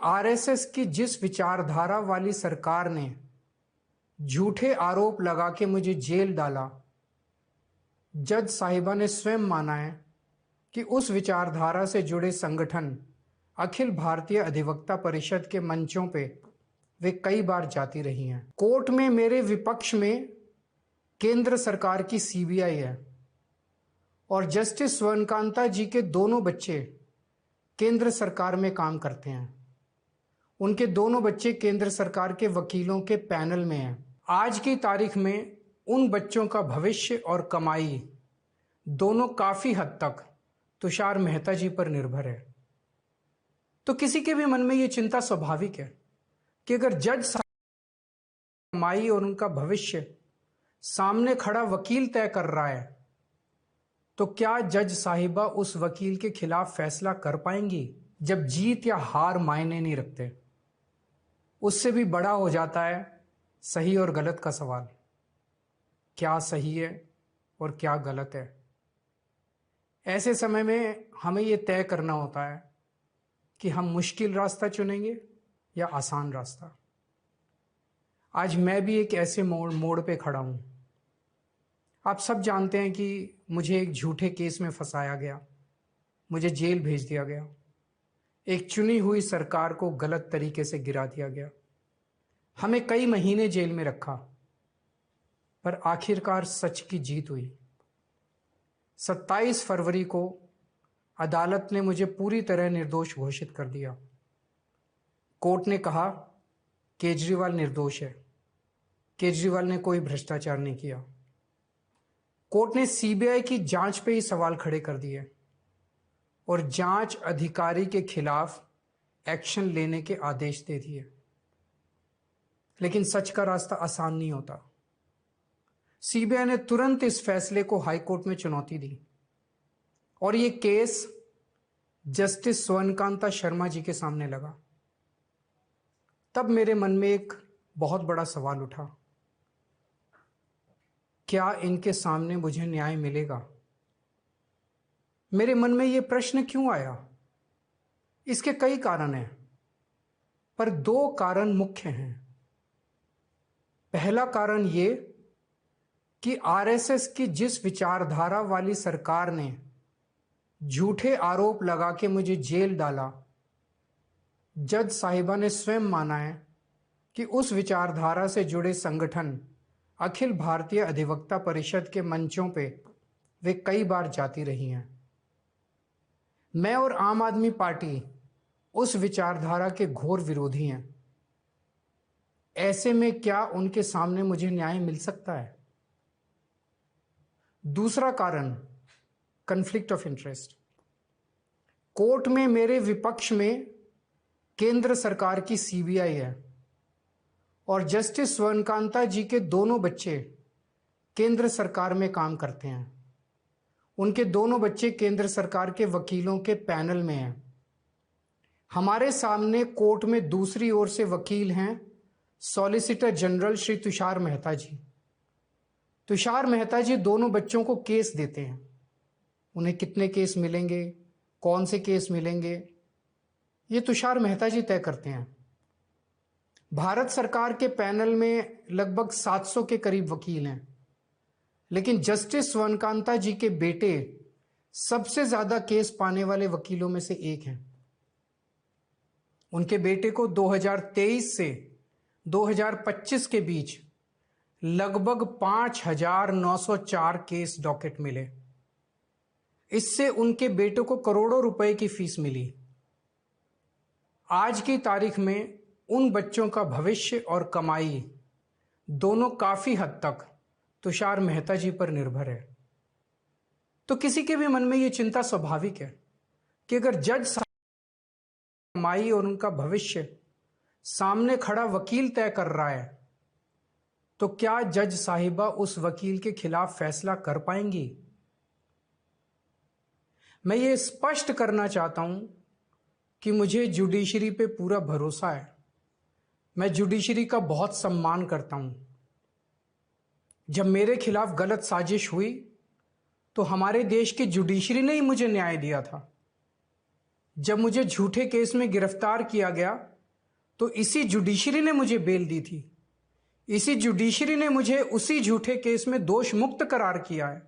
RSS की जिस विचारधारा वाली सरकार ने झूठे आरोप लगा के मुझे जेल डाला, जज साहिबा ने स्वयं माना है कि उस विचारधारा से जुड़े संगठन अखिल भारतीय अधिवक्ता परिषद के मंचों पे वे कई बार जाती रही हैं। कोर्ट में मेरे विपक्ष में केंद्र सरकार की सीबीआई है और जस्टिस स्वर्णकांता जी के दोनों बच्चे केंद्र सरकार में काम करते हैं। उनके दोनों बच्चे केंद्र सरकार के वकीलों के पैनल में हैं। आज की तारीख में उन बच्चों का भविष्य और कमाई दोनों काफी हद तक तुषार मेहता जी पर निर्भर है। तो किसी के भी मन में ये चिंता स्वाभाविक है कि अगर जज कमाई और उनका भविष्य सामने खड़ा वकील तय कर रहा है, तो क्या जज साहिबा उस वकील के खिलाफ फैसला कर पाएंगी? जब जीत या हार मायने नहीं रखते, उससे भी बड़ा हो जाता है सही और गलत का सवाल। क्या सही है और क्या गलत है? ऐसे समय में हमें यह तय करना होता है कि हम मुश्किल रास्ता चुनेंगे या आसान रास्ता। आज मैं भी एक ऐसे मोड़ पे खड़ा हूं। आप सब जानते हैं कि मुझे एक झूठे केस में फंसाया गया, मुझे जेल भेज दिया गया, एक चुनी हुई सरकार को गलत तरीके से गिरा दिया गया, हमें कई महीने जेल में रखा, पर आखिरकार सच की जीत हुई। 27 फरवरी को अदालत ने मुझे पूरी तरह निर्दोष घोषित कर दिया। कोर्ट ने कहा केजरीवाल निर्दोष है, केजरीवाल ने कोई भ्रष्टाचार नहीं किया। कोर्ट ने सीबीआई की जांच पे ही सवाल खड़े कर दिए और जांच अधिकारी के खिलाफ एक्शन लेने के आदेश दे दिए। लेकिन सच का रास्ता आसान नहीं होता। सीबीआई ने तुरंत इस फैसले को हाई कोर्ट में चुनौती दी और ये केस जस्टिस स्वर्णकांता शर्मा जी के सामने लगा। तब मेरे मन में एक बहुत बड़ा सवाल उठा, क्या इनके सामने मुझे न्याय मिलेगा? मेरे मन में यह प्रश्न क्यों आया? इसके कई कारण हैं, पर 2 कारण मुख्य हैं। पहला कारण यह कि आरएसएस की जिस विचारधारा वाली सरकार ने झूठे आरोप लगा के मुझे जेल डाला, जज साहिबा ने स्वयं माना है कि उस विचारधारा से जुड़े संगठन अखिल भारतीय अधिवक्ता परिषद के मंचों पे वे कई बार जाती रही हैं। मैं और आम आदमी पार्टी उस विचारधारा के घोर विरोधी हैं। ऐसे में क्या उनके सामने मुझे न्याय मिल सकता है? दूसरा कारण कॉन्फ्लिक्ट ऑफ इंटरेस्ट। कोर्ट में मेरे विपक्ष में केंद्र सरकार की सीबीआई है और जस्टिस स्वर्णकांता जी के दोनों बच्चे केंद्र सरकार में काम करते हैं। उनके दोनों बच्चे केंद्र सरकार के वकीलों के पैनल में हैं। हमारे सामने कोर्ट में दूसरी ओर से वकील हैं सॉलिसिटर जनरल श्री तुषार मेहता जी। तुषार मेहता जी दोनों बच्चों को केस देते हैं। उन्हें कितने केस मिलेंगे, कौन से केस मिलेंगे, ये तुषार मेहता जी तय करते हैं। भारत सरकार के पैनल में लगभग 700 के करीब वकील हैं, लेकिन जस्टिस स्वर्णकांता जी के बेटे सबसे ज्यादा केस पाने वाले वकीलों में से एक हैं। उनके बेटे को 2023 से 2025 के बीच लगभग 5,904 केस डॉकेट मिले। इससे उनके बेटे को करोड़ों रुपए की फीस मिली। आज की तारीख में उन बच्चों का भविष्य और कमाई दोनों काफी हद तक तुषार मेहता जी पर निर्भर है। तो किसी के भी मन में यह चिंता स्वाभाविक है कि अगर जज कमाई और उनका भविष्य सामने खड़ा वकील तय कर रहा है, तो क्या जज साहिबा उस वकील के खिलाफ फैसला कर पाएंगी? मैं ये स्पष्ट करना चाहता हूं कि मुझे जुडिशरी पे पूरा भरोसा है। मैं जुडिशरी का बहुत सम्मान करता हूं। जब मेरे खिलाफ गलत साजिश हुई तो हमारे देश की जुडिशरी ने ही मुझे न्याय दिया था। जब मुझे झूठे केस में गिरफ्तार किया गया तो इसी जुडिशरी ने मुझे बेल दी थी। इसी जुडिशरी ने मुझे उसी झूठे केस में दोष मुक्त करार किया है।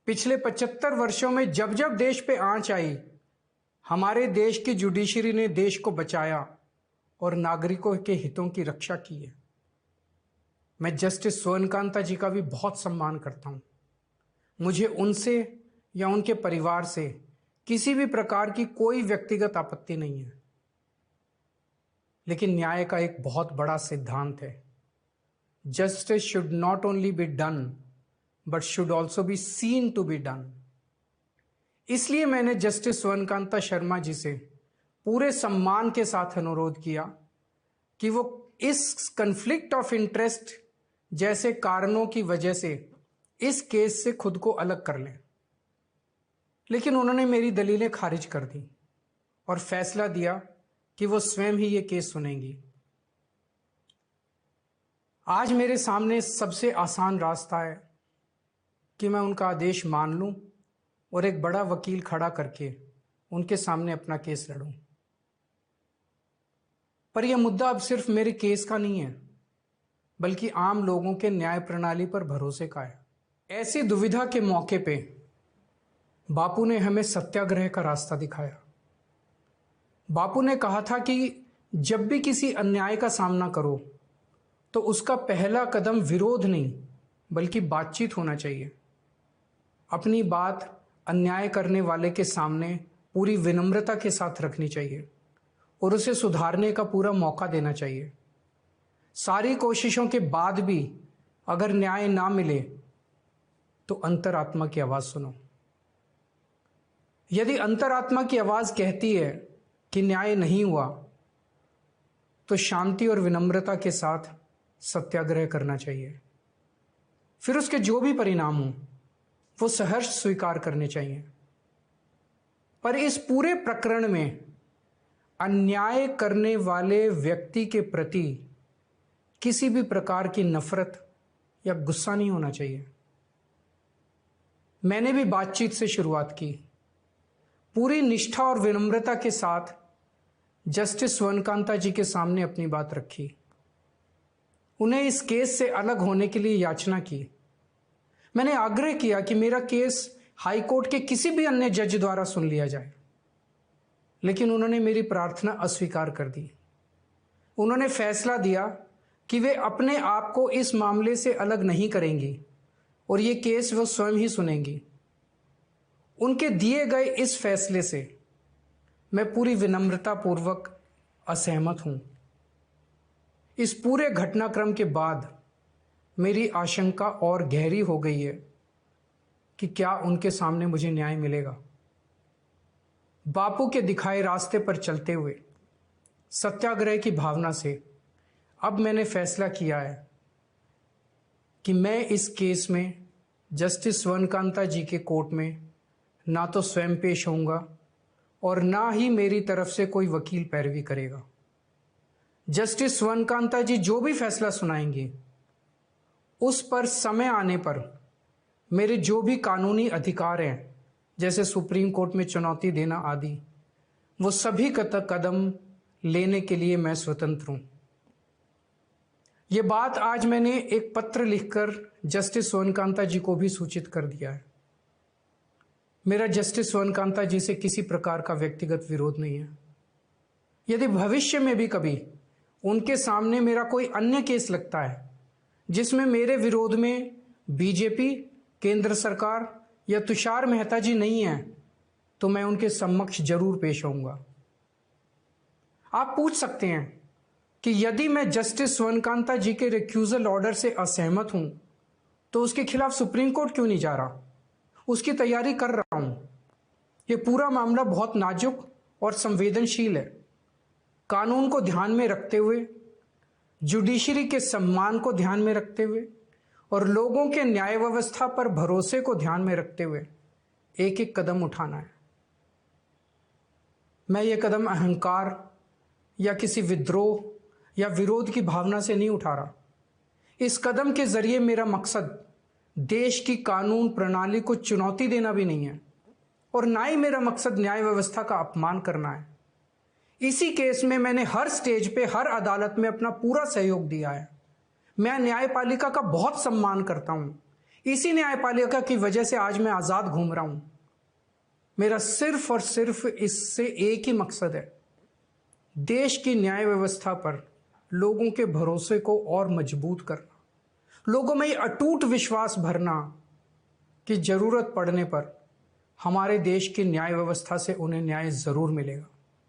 पिछले 75 वर्षों में जब जब देश पे आंच आई, हमारे देश की जुडिशरी ने देश को बचाया और नागरिकों के हितों की रक्षा की है। मैं जस्टिस सूर्यकांता जी का भी बहुत सम्मान करता हूं। मुझे उनसे या उनके परिवार से किसी भी प्रकार की कोई व्यक्तिगत आपत्ति नहीं है। लेकिन न्याय का एक बहुत बड़ा सिद्धांत है, justice should not only be done but should also be seen to be done. इसलिए मैंने जस्टिस सूर्यकांता शर्मा जी से पूरे सम्मान के साथ अनुरोध किया कि वो इस कन्फ्लिक्ट ऑफ इंटरेस्ट जैसे कारणों की वजह से इस केस से खुद को अलग कर लें। लेकिन उन्होंने मेरी दलीलें खारिज कर दी और फैसला दिया कि वो स्वयं ही ये केस सुनेंगी। आज मेरे सामने सबसे आसान रास्ता है कि मैं उनका आदेश मान लूं और एक बड़ा वकील खड़ा करके उनके सामने अपना केस लड़ूं। पर यह मुद्दा अब सिर्फ मेरे केस का नहीं है, बल्कि आम लोगों के न्याय प्रणाली पर भरोसे का है। ऐसी दुविधा के मौके पे बापू ने हमें सत्याग्रह का रास्ता दिखाया। बापू ने कहा था कि जब भी किसी अन्याय का सामना करो तो उसका पहला कदम विरोध नहीं बल्कि बातचीत होना चाहिए। अपनी बात अन्याय करने वाले के सामने पूरी विनम्रता के साथ रखनी चाहिए और उसे सुधारने का पूरा मौका देना चाहिए। सारी कोशिशों के बाद भी अगर न्याय ना मिले तो अंतरात्मा की आवाज सुनो। यदि अंतरात्मा की आवाज कहती है कि न्याय नहीं हुआ, तो शांति और विनम्रता के साथ सत्याग्रह करना चाहिए। फिर उसके जो भी परिणाम हो वो सहर्ष स्वीकार करने चाहिए। पर इस पूरे प्रकरण में अन्याय करने वाले व्यक्ति के प्रति किसी भी प्रकार की नफरत या गुस्सा नहीं होना चाहिए। मैंने भी बातचीत से शुरुआत की, पूरी निष्ठा और विनम्रता के साथ जस्टिस सूर्यकांता जी के सामने अपनी बात रखी। उन्हें इस केस से अलग होने के लिए याचना की। मैंने आग्रह किया कि मेरा केस हाई कोर्ट के किसी भी अन्य जज द्वारा सुन लिया जाए, लेकिन उन्होंने मेरी प्रार्थना अस्वीकार कर दी। उन्होंने फैसला दिया कि वे अपने आप को इस मामले से अलग नहीं करेंगी और ये केस वो स्वयं ही सुनेंगी। उनके दिए गए इस फैसले से मैं पूरी विनम्रता पूर्वक असहमत हूं। इस पूरे घटनाक्रम के बाद मेरी आशंका और गहरी हो गई है कि क्या उनके सामने मुझे न्याय मिलेगा। बापू के दिखाए रास्ते पर चलते हुए सत्याग्रह की भावना से अब मैंने फैसला किया है कि मैं इस केस में जस्टिस सूर्यकांता जी के कोर्ट में ना तो स्वयं पेश होऊंगा और ना ही मेरी तरफ से कोई वकील पैरवी करेगा। जस्टिस सूर्यकांता जी जो भी फैसला सुनाएंगे उस पर समय आने पर मेरे जो भी कानूनी अधिकार हैं, जैसे सुप्रीम कोर्ट में चुनौती देना आदि, वो सभी कदम लेने के लिए मैं स्वतंत्र हूं। ये बात आज मैंने एक पत्र लिखकर जस्टिस सूर्यकांता जी को भी सूचित कर दिया है। मेरा जस्टिस सूर्यकांता जी से किसी प्रकार का व्यक्तिगत विरोध नहीं है। यदि भविष्य में भी कभी उनके सामने मेरा कोई अन्य केस लगता है जिसमें मेरे विरोध में बीजेपी, केंद्र सरकार या तुषार मेहता जी नहीं है, तो मैं उनके समक्ष जरूर पेश होऊंगा। आप पूछ सकते हैं कि यदि मैं जस्टिस सूर्यकांता जी के रिक्यूजल ऑर्डर से असहमत हूं तो उसके खिलाफ सुप्रीम कोर्ट क्यों नहीं जा रहा? उसकी तैयारी कर रहा हूं। यह पूरा मामला बहुत नाजुक और संवेदनशील है। कानून को ध्यान में रखते हुए, जुडिशरी के सम्मान को ध्यान में रखते हुए और लोगों के न्याय व्यवस्था पर भरोसे को ध्यान में रखते हुए एक एक कदम उठाना है। मैं ये कदम अहंकार या किसी विद्रोह या विरोध की भावना से नहीं उठा रहा। इस कदम के जरिए मेरा मकसद देश की कानून प्रणाली को चुनौती देना भी नहीं है और ना ही मेरा मकसद न्याय व्यवस्था का अपमान करना है। इसी केस में मैंने हर स्टेज पे, हर अदालत में अपना पूरा सहयोग दिया है। मैं न्यायपालिका का बहुत सम्मान करता हूं। इसी न्यायपालिका की वजह से आज मैं आजाद घूम रहा हूं। मेरा सिर्फ और सिर्फ इससे एक ही मकसद है, देश की न्याय व्यवस्था पर लोगों के भरोसे को और मजबूत करना, लोगों में ये अटूट विश्वास भरना कि जरूरत पड़ने पर हमारे देश की न्याय व्यवस्था से उन्हें न्याय जरूर मिलेगा।